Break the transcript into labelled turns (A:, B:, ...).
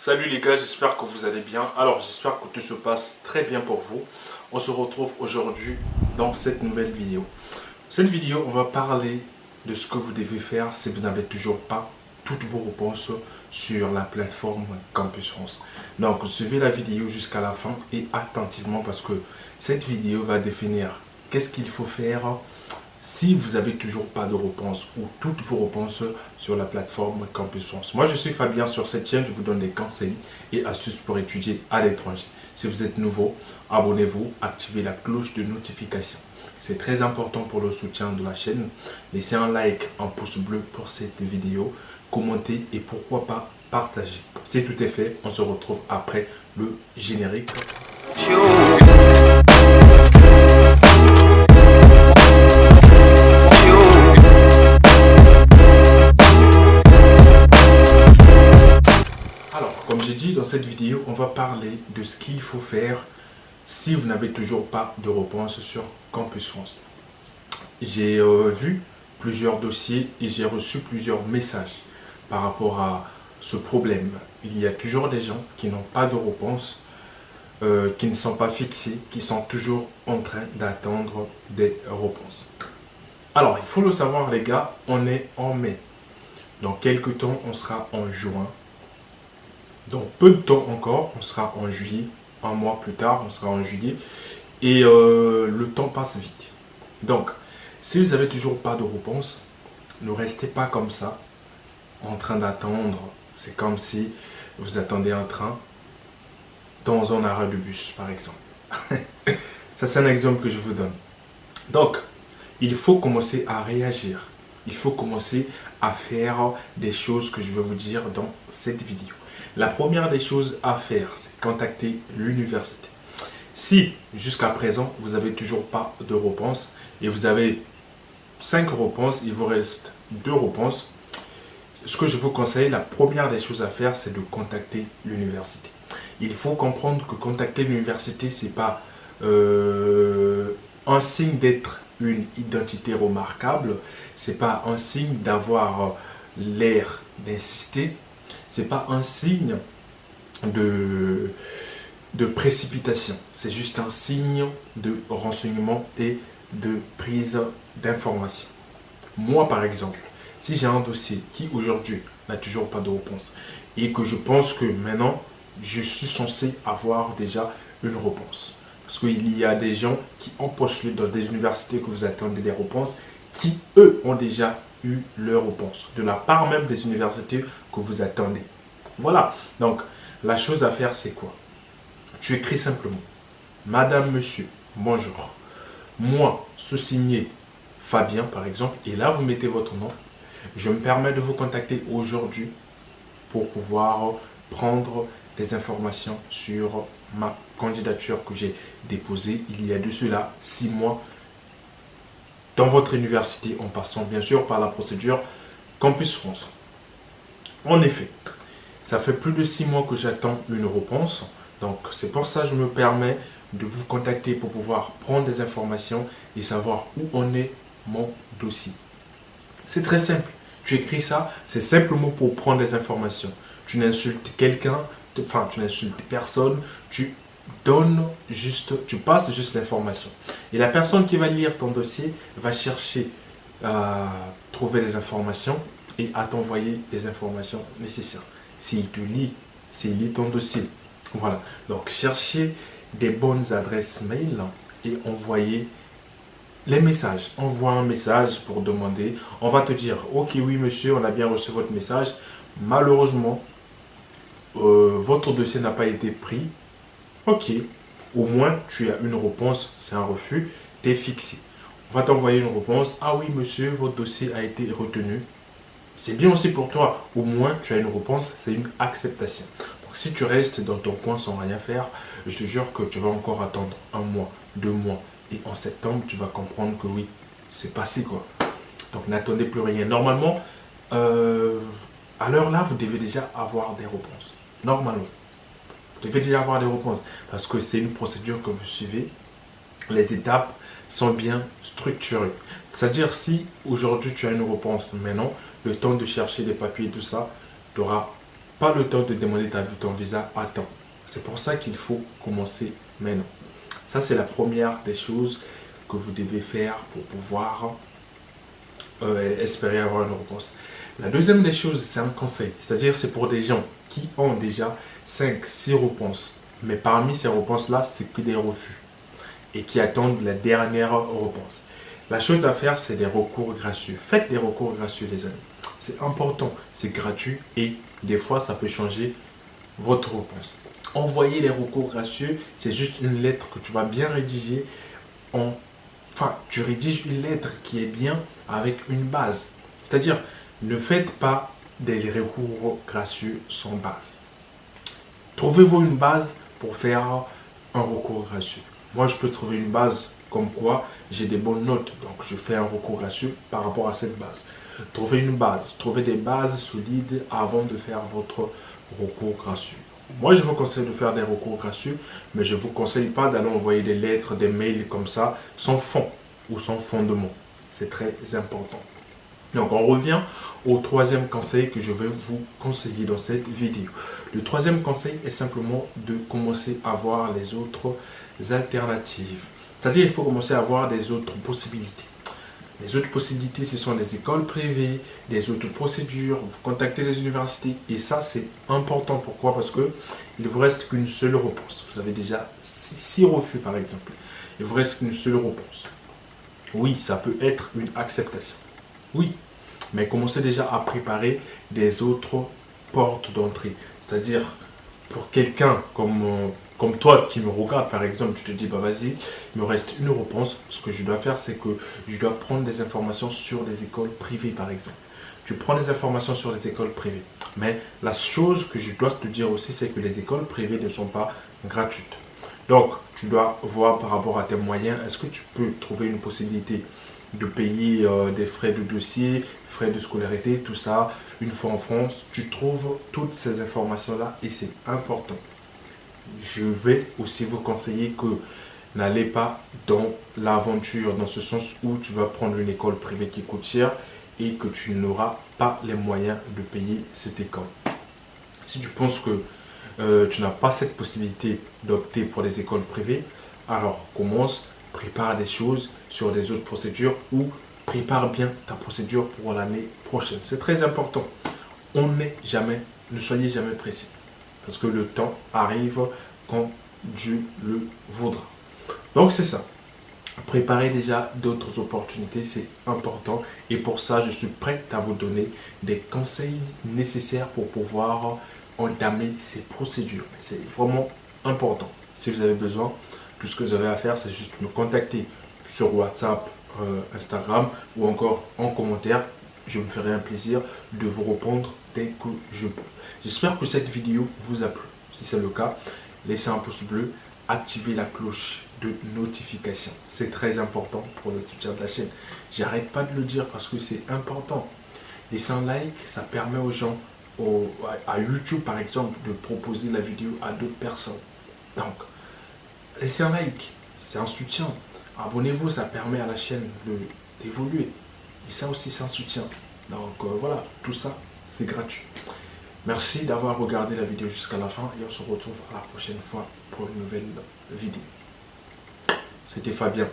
A: Salut les gars, j'espère que vous allez bien. Alors j'espère que tout se passe très bien pour vous. On se retrouve aujourd'hui dans cette nouvelle vidéo. Cette vidéo, on va parler de ce que vous devez faire si vous n'avez toujours pas toutes vos réponses sur la plateforme Campus France. Donc suivez la vidéo jusqu'à la fin et attentivement parce que cette vidéo va définir qu'est-ce qu'il faut faire si vous n'avez toujours pas de réponse ou toutes vos réponses sur la plateforme Campus France. Moi, je suis Fabien. Sur cette chaîne, je vous donne des conseils et astuces pour étudier à l'étranger. Si vous êtes nouveau, abonnez-vous, activez la cloche de notification. C'est très important pour le soutien de la chaîne. Laissez un like, un pouce bleu pour cette vidéo, commentez et pourquoi pas partager. Si tout est fait, on se retrouve après le générique. Comme j'ai dit dans cette vidéo, on va parler de ce qu'il faut faire si vous n'avez toujours pas de réponse sur Campus France. J'ai vu plusieurs dossiers et j'ai reçu plusieurs messages par rapport à ce problème. Il y a toujours des gens qui n'ont pas de réponse, qui ne sont pas fixés, qui sont toujours en train d'attendre des réponses. Alors, il faut le savoir les gars, on est en mai. Dans quelques temps, on sera en juin. Dans peu de temps encore, on sera en juillet. Un mois plus tard, on sera en juillet. Et le temps passe vite. Donc, si vous n'avez toujours pas de réponse, ne restez pas comme ça, en train d'attendre. C'est comme si vous attendez un train dans un arrêt de bus, par exemple. Ça, c'est un exemple que je vous donne. Donc, il faut commencer à réagir. Il faut commencer à faire des choses que je vais vous dire dans cette vidéo. La première des choses à faire, c'est contacter l'université. Si jusqu'à présent, vous n'avez toujours pas de réponse et vous avez 5 réponses, il vous reste 2 réponses, ce que je vous conseille, la première des choses à faire, c'est de contacter l'université. Il faut comprendre que contacter l'université, ce n'est pas un signe d'être une identité remarquable, ce n'est pas un signe d'avoir l'air d'insister, ce n'est pas un signe de précipitation. C'est juste un signe de renseignement et de prise d'information. Moi, par exemple, si j'ai un dossier qui aujourd'hui n'a toujours pas de réponse et que je pense que maintenant, je suis censé avoir déjà une réponse. Parce qu'il y a des gens qui ont postulé dans des universités que vous attendez des réponses, qui eux ont déjà eu leur réponse, de la part même des universités que vous attendez. Voilà, donc la chose à faire c'est quoi? Tu écris simplement, Madame, Monsieur, bonjour, moi, sous-signé Fabien par exemple, et là vous mettez votre nom. Je me permets de vous contacter aujourd'hui pour pouvoir prendre des informations sur ma candidature que j'ai déposée il y a de cela 6 mois dans votre université, en passant bien sûr par la procédure Campus France. En effet, ça fait plus de 6 mois que j'attends une réponse. Donc c'est pour ça que je me permets de vous contacter pour pouvoir prendre des informations et savoir où en est mon dossier. C'est très simple. Tu écris ça, c'est simplement pour prendre des informations. Tu n'insultes quelqu'un, enfin tu n'insultes personne, tu donnes juste, tu passes juste l'information. Et la personne qui va lire ton dossier va chercher à trouver les informations et à t'envoyer les informations nécessaires. S'il te lit, s'il lit ton dossier. Voilà. Donc, cherchez des bonnes adresses mail et envoyez les messages. Envoie un message pour demander. On va te dire, ok, oui, monsieur, on a bien reçu votre message. Malheureusement, votre dossier n'a pas été pris. Ok, au moins, tu as une réponse. C'est un refus. Tu es fixé. On va t'envoyer une réponse. Ah oui, monsieur, votre dossier a été retenu. C'est bien aussi pour toi. Au moins, tu as une réponse. C'est une acceptation. Donc, si tu restes dans ton coin sans rien faire, je te jure que tu vas encore attendre 1 mois, 2 mois. Et en septembre, tu vas comprendre que oui, c'est passé quoi. Donc, n'attendez plus rien. Normalement, à l'heure là, vous devez déjà avoir des réponses. Normalement. Vous devez déjà avoir des réponses. Parce que c'est une procédure que vous suivez. Les étapes sont bien structurées. C'est-à-dire si aujourd'hui tu as une réponse maintenant, le temps de chercher les papiers et tout ça, tu n'auras pas le temps de demander ton visa à temps. C'est pour ça qu'il faut commencer maintenant. Ça, c'est la première des choses que vous devez faire pour pouvoir espérer avoir une réponse. La deuxième des choses, c'est un conseil. C'est-à-dire, c'est pour des gens qui ont déjà 5-6 réponses. Mais parmi ces réponses-là, c'est que des refus. Et qui attendent la dernière réponse. La chose à faire, c'est des recours gracieux. Faites des recours gracieux, les amis. C'est important, c'est gratuit et des fois, ça peut changer votre réponse. Envoyer les recours gracieux, c'est juste une lettre que tu vas bien rédiger. Enfin, tu rédiges une lettre qui est bien avec une base. C'est-à-dire, ne faites pas des recours gracieux sans base. Trouvez-vous une base pour faire un recours gracieux. Moi, je peux trouver une base comme quoi j'ai des bonnes notes. Donc, je fais un recours gracieux par rapport à cette base. Trouvez une base. Trouvez des bases solides avant de faire votre recours gracieux. Moi, je vous conseille de faire des recours gracieux, mais je ne vous conseille pas d'aller envoyer des lettres, des mails comme ça, sans fond ou sans fondement. C'est très important. Donc, on revient au troisième conseil que je vais vous conseiller dans cette vidéo. Le troisième conseil est simplement de commencer à voir les autres alternatives. C'est-à-dire, il faut commencer à voir des autres possibilités. Les autres possibilités, ce sont des écoles privées, des autres procédures, vous contactez les universités. Et ça, c'est important. Pourquoi? Parce que il ne vous reste qu'une seule réponse. Vous avez déjà 6 refus, par exemple. Il vous reste qu'une seule réponse. Oui, ça peut être une acceptation. Oui, mais commencez déjà à préparer des autres portes d'entrée. C'est-à-dire, pour quelqu'un comme toi qui me regarde, par exemple, tu te dis, bah vas-y, il me reste une réponse. Ce que je dois faire, c'est que je dois prendre des informations sur les écoles privées, par exemple. Tu prends des informations sur les écoles privées. Mais la chose que je dois te dire aussi, c'est que les écoles privées ne sont pas gratuites. Donc, tu dois voir par rapport à tes moyens, est-ce que tu peux trouver une possibilité de payer des frais de dossier, frais de scolarité, tout ça, une fois en France. Tu trouves toutes ces informations-là et c'est important. Je vais aussi vous conseiller que n'allez pas dans l'aventure, dans ce sens où tu vas prendre une école privée qui coûte cher et que tu n'auras pas les moyens de payer cette école. Si tu penses que tu n'as pas cette possibilité d'opter pour les écoles privées, alors commence, prépare des choses sur des autres procédures ou prépare bien ta procédure pour l'année prochaine. C'est très important. Ne soyez jamais pressé. Parce que le temps arrive quand Dieu le voudra. Donc c'est ça. Préparez déjà d'autres opportunités, c'est important. Et pour ça, je suis prêt à vous donner des conseils nécessaires pour pouvoir entamer ces procédures. C'est vraiment important. Si vous avez besoin, tout ce que vous avez à faire, c'est juste me contacter sur WhatsApp, Instagram ou encore en commentaire. Je me ferai un plaisir de vous répondre dès que je peux. J'espère que cette vidéo vous a plu. Si c'est le cas, laissez un pouce bleu, activez la cloche de notification. C'est très important pour le soutien de la chaîne. J'arrête pas de le dire parce que c'est important. Laissez un like, ça permet aux gens, à YouTube par exemple, de proposer la vidéo à d'autres personnes. Donc, laissez un like, c'est un soutien. Abonnez-vous, ça permet à la chaîne d'évoluer. Et ça aussi, c'est un soutien. Donc voilà, tout ça, c'est gratuit. Merci d'avoir regardé la vidéo jusqu'à la fin et on se retrouve à la prochaine fois pour une nouvelle vidéo. C'était Fabien.